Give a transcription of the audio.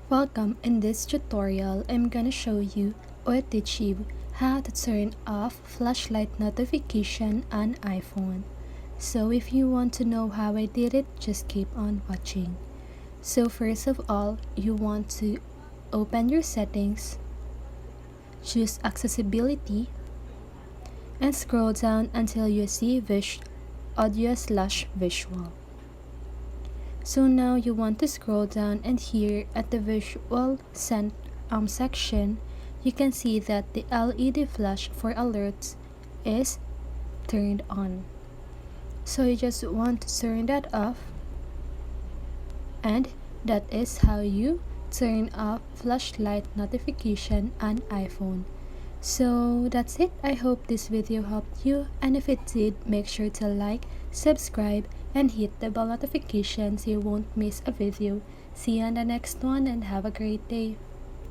Welcome. In this tutorial, I'm gonna show you or teach you how to turn off flashlight notification on iPhone. So if you want to know how I did it, just keep on watching. So first of all, you want to open your settings, choose accessibility, and scroll down until you see audio/visual. So now you want to scroll down, and here at the visual section, you can see that the LED flash for alerts is turned on. So you just want to turn that off, and that is how you turn off flashlight notification on iPhone. So that's it. I hope this video helped you, and if it did, make sure to like, subscribe, and hit the bell notification so you won't miss a video. See you on the next one and have a great day.